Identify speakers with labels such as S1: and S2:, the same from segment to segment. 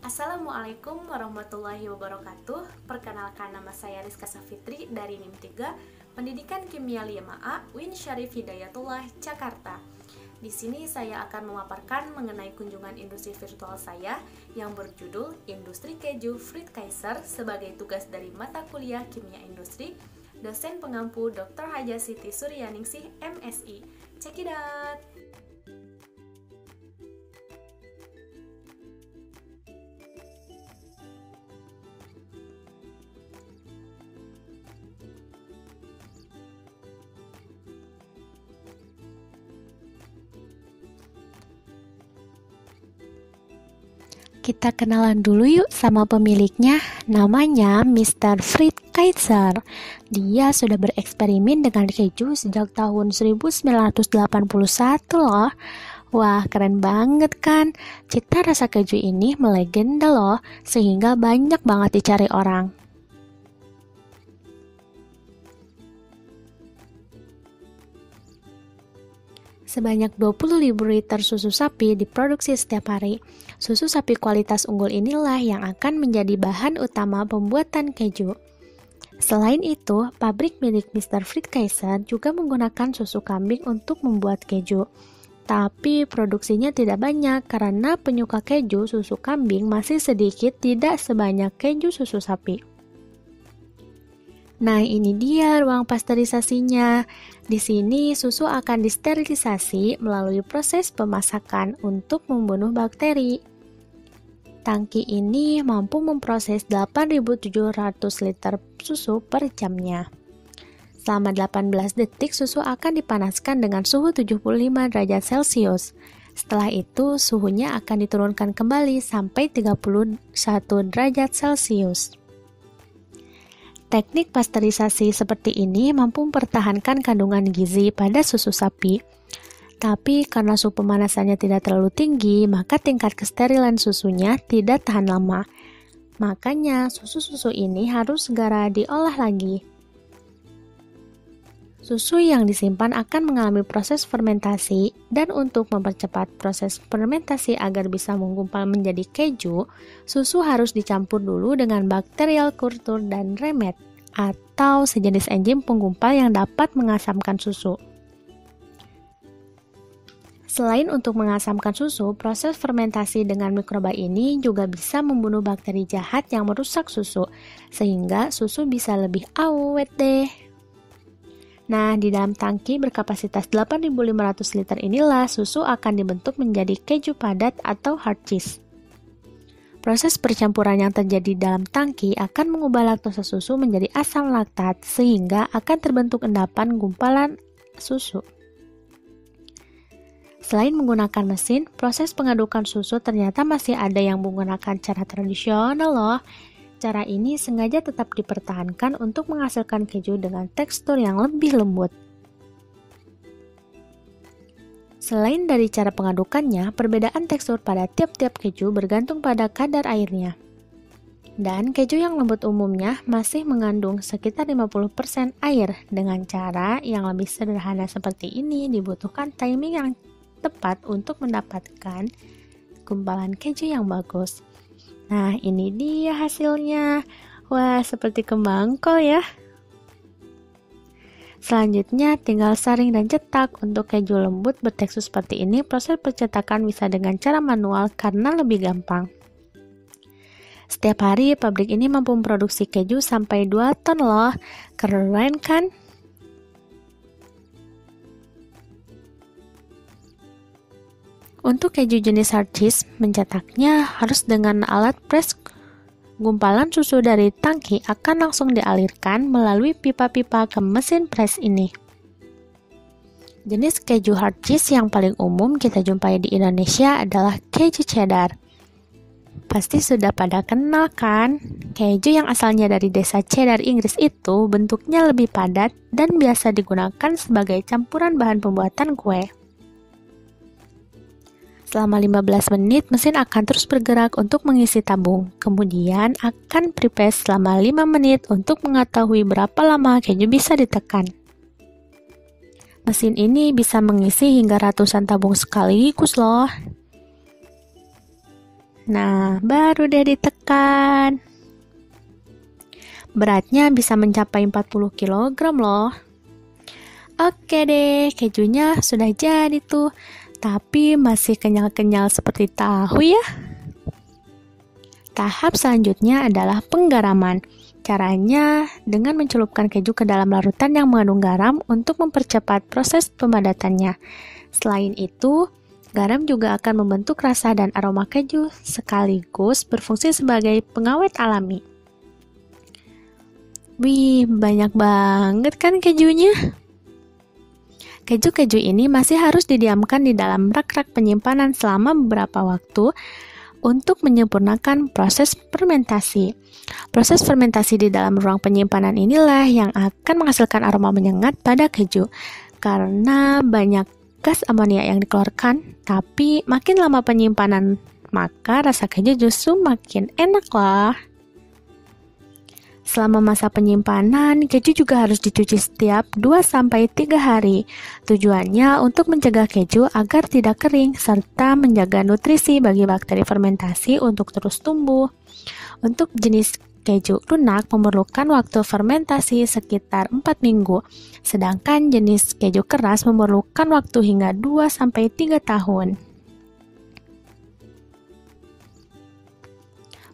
S1: Assalamualaikum warahmatullahi wabarakatuh. Perkenalkan, nama saya Rizka Safitri dari NIM 3, Pendidikan Kimia 5A, Win Syarif Hidayatullah, Jakarta. Di sini saya akan memaparkan mengenai kunjungan industri virtual saya yang berjudul Industri Keju Friedkaiser sebagai tugas dari mata kuliah Kimia Industri, dosen pengampu Dr. Haja Siti Suryaningsih, MSI. Check it out!
S2: Kita kenalan dulu yuk sama pemiliknya, namanya Mr. Friedkaiser. Dia sudah bereksperimen dengan keju sejak tahun 1981 loh. Wah, keren banget kan? Cita rasa keju ini melegenda loh, sehingga banyak banget dicari orang. Sebanyak 20.000 liter susu sapi diproduksi setiap hari. Susu sapi kualitas unggul inilah yang akan menjadi bahan utama pembuatan keju. Selain itu, pabrik milik Mr. Friedkaiser juga menggunakan susu kambing untuk membuat keju. Tapi produksinya tidak banyak karena penyuka keju susu kambing masih sedikit, tidak sebanyak keju susu sapi. Nah, ini dia ruang pasteurisasinya. Di sini susu akan disterilisasi melalui proses pemasakan untuk membunuh bakteri. Tangki ini mampu memproses 8.700 liter susu per jamnya. Selama 18 detik susu akan dipanaskan dengan suhu 75 derajat Celcius. Setelah itu suhunya akan diturunkan kembali sampai 31 derajat Celcius. Teknik pasteurisasi seperti ini mampu mempertahankan kandungan gizi pada susu sapi. Tapi karena suhu pemanasannya tidak terlalu tinggi, maka tingkat kesterilan susunya tidak tahan lama. Makanya susu-susu ini harus segera diolah lagi. Susu yang disimpan akan mengalami proses fermentasi, dan untuk mempercepat proses fermentasi agar bisa menggumpal menjadi keju, susu harus dicampur dulu dengan bacterial culture dan remet, atau sejenis enzim penggumpal yang dapat mengasamkan susu. Selain untuk mengasamkan susu, proses fermentasi dengan mikroba ini juga bisa membunuh bakteri jahat yang merusak susu, sehingga susu bisa lebih awet deh. Nah, di dalam tangki berkapasitas 8.500 liter inilah susu akan dibentuk menjadi keju padat atau hard cheese. Proses percampuran yang terjadi dalam tangki akan mengubah laktosa susu menjadi asam laktat sehingga akan terbentuk endapan gumpalan susu. Selain menggunakan mesin, proses pengadukan susu ternyata masih ada yang menggunakan cara tradisional loh. Cara ini sengaja tetap dipertahankan untuk menghasilkan keju dengan tekstur yang lebih lembut. Selain dari cara pengadukannya, perbedaan tekstur pada tiap-tiap keju bergantung pada kadar airnya. Dan keju yang lembut umumnya masih mengandung sekitar 50% air. Dengan cara yang lebih sederhana seperti ini, dibutuhkan timing yang tepat untuk mendapatkan gumpalan keju yang bagus. Nah, ini dia hasilnya. Wah, seperti kembang kol ya. Selanjutnya, tinggal saring dan cetak. Untuk keju lembut bertekstur seperti ini, proses percetakan bisa dengan cara manual karena lebih gampang. Setiap hari, pabrik ini mampu memproduksi keju sampai 2 ton loh. Keren kan? Untuk keju jenis hard cheese, mencetaknya harus dengan alat press. Gumpalan susu dari tangki akan langsung dialirkan melalui pipa-pipa ke mesin press ini. Jenis keju hard cheese yang paling umum kita jumpai di Indonesia adalah keju cheddar. Pasti sudah pada kenal kan? Keju yang asalnya dari desa Cheddar, Inggris itu bentuknya lebih padat dan biasa digunakan sebagai campuran bahan pembuatan kue. Selama 15 menit, mesin akan terus bergerak untuk mengisi tabung. Kemudian akan pre-press selama 5 menit untuk mengetahui berapa lama keju bisa ditekan. Mesin ini bisa mengisi hingga ratusan tabung sekaligus loh. Nah, baru deh ditekan. Beratnya bisa mencapai 40 kg loh. Oke deh, kejunya sudah jadi tuh. Tapi masih kenyal-kenyal seperti tahu ya. Tahap selanjutnya adalah penggaraman. Caranya dengan mencelupkan keju ke dalam larutan yang mengandung garam untuk mempercepat proses pemadatannya. Selain itu, garam juga akan membentuk rasa dan aroma keju sekaligus berfungsi sebagai pengawet alami. Wih, banyak banget kan kejunya? Keju-keju ini masih harus didiamkan di dalam rak-rak penyimpanan selama beberapa waktu untuk menyempurnakan proses fermentasi. Proses fermentasi di dalam ruang penyimpanan inilah yang akan menghasilkan aroma menyengat pada keju. Karena banyak gas amonia yang dikeluarkan, tapi makin lama penyimpanan, maka rasa keju justru makin enak lah. Selama masa penyimpanan, keju juga harus dicuci setiap 2-3 hari. Tujuannya untuk mencegah keju agar tidak kering, serta menjaga nutrisi bagi bakteri fermentasi untuk terus tumbuh. Untuk jenis keju lunak memerlukan waktu fermentasi sekitar 4 minggu, sedangkan jenis keju keras memerlukan waktu hingga 2-3 tahun.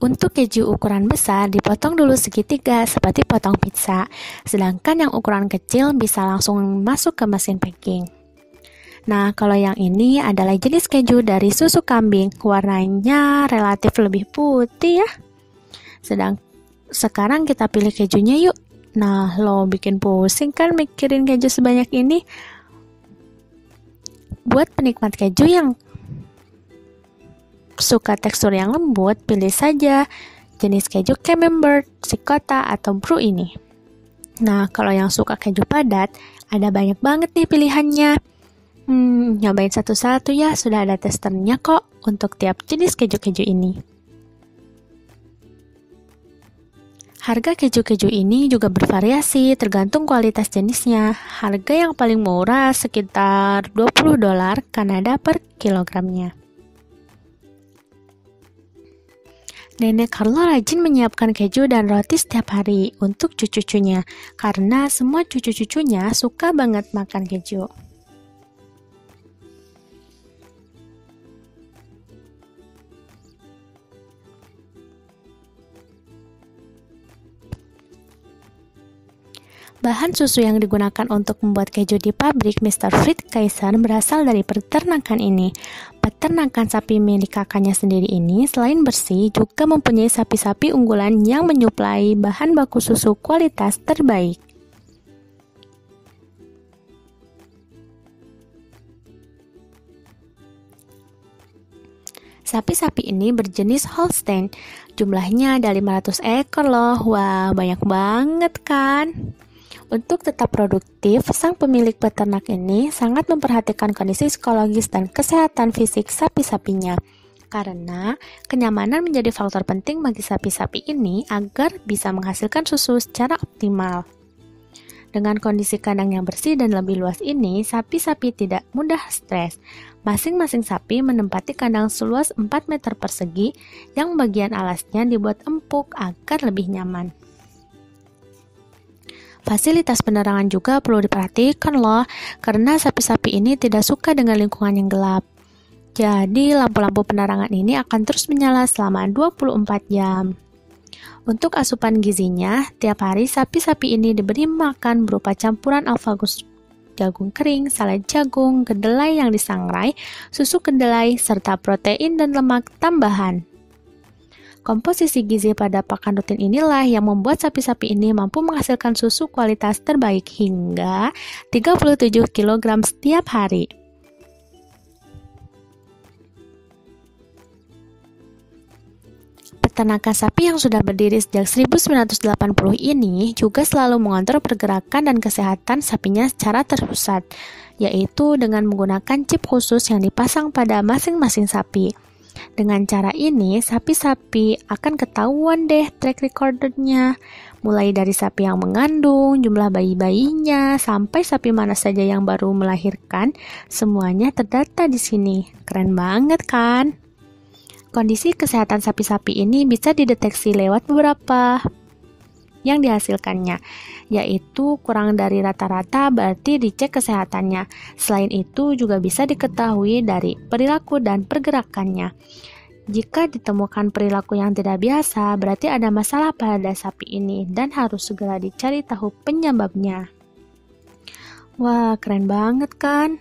S2: Untuk keju ukuran besar dipotong dulu segitiga seperti potong pizza, sedangkan yang ukuran kecil bisa langsung masuk ke mesin packing. Nah, kalau yang ini adalah jenis keju dari susu kambing, warnanya relatif lebih putih ya. Sekarang kita pilih kejunya yuk. Nah, lo bikin pusing kan mikirin keju sebanyak ini? Buat penikmat keju yang suka tekstur yang lembut, pilih saja jenis keju Camembert, Ricotta, atau Brie ini. Nah, kalau yang suka keju padat, ada banyak banget nih pilihannya. Nyobain satu-satu ya, sudah ada testernya kok untuk tiap jenis keju-keju ini. Harga keju-keju ini juga bervariasi tergantung kualitas jenisnya. Harga yang paling murah sekitar $20 Kanada per kilogramnya. Nenek Carlo rajin menyiapkan keju dan roti setiap hari untuk cucu-cucunya, karena semua cucu-cucunya suka banget makan keju. Bahan susu yang digunakan untuk membuat keju di pabrik Mr. Fritz Kaiser berasal dari peternakan ini. Peternakan sapi milik kakaknya sendiri ini selain bersih juga mempunyai sapi-sapi unggulan yang menyuplai bahan baku susu kualitas terbaik. Sapi-sapi ini berjenis Holstein. Jumlahnya ada 500 ekor loh. Wah, banyak banget kan? Untuk tetap produktif, sang pemilik peternak ini sangat memperhatikan kondisi psikologis dan kesehatan fisik sapi-sapinya. Karena kenyamanan menjadi faktor penting bagi sapi-sapi ini agar bisa menghasilkan susu secara optimal. Dengan kondisi kandang yang bersih dan lebih luas ini, sapi-sapi tidak mudah stres. Masing-masing sapi menempati kandang seluas 4 meter persegi yang bagian alasnya dibuat empuk agar lebih nyaman. Fasilitas penerangan juga perlu diperhatikan loh, karena sapi-sapi ini tidak suka dengan lingkungan yang gelap. Jadi lampu-lampu penerangan ini akan terus menyala selama 24 jam. Untuk asupan gizinya, tiap hari sapi-sapi ini diberi makan berupa campuran alfagus jagung kering, salad jagung, kedelai yang disangrai, susu kedelai, serta protein dan lemak tambahan. Komposisi gizi pada pakan rutin inilah yang membuat sapi-sapi ini mampu menghasilkan susu kualitas terbaik hingga 37 kg setiap hari. Peternakan sapi yang sudah berdiri sejak 1980 ini juga selalu mengontrol pergerakan dan kesehatan sapinya secara terpusat, yaitu dengan menggunakan chip khusus yang dipasang pada masing-masing sapi. Dengan cara ini, sapi-sapi akan ketahuan deh track recordernya, mulai dari sapi yang mengandung, jumlah bayi-bayinya, sampai sapi mana saja yang baru melahirkan, semuanya terdata di sini. Keren banget kan? Kondisi kesehatan sapi-sapi ini bisa dideteksi lewat beberapa yang dihasilkannya, yaitu kurang dari rata-rata berarti dicek kesehatannya. Selain itu juga bisa diketahui dari perilaku dan pergerakannya. Jika ditemukan perilaku yang tidak biasa, berarti ada masalah pada sapi ini dan harus segera dicari tahu penyebabnya. Wah, keren banget kan?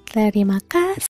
S2: Terima kasih.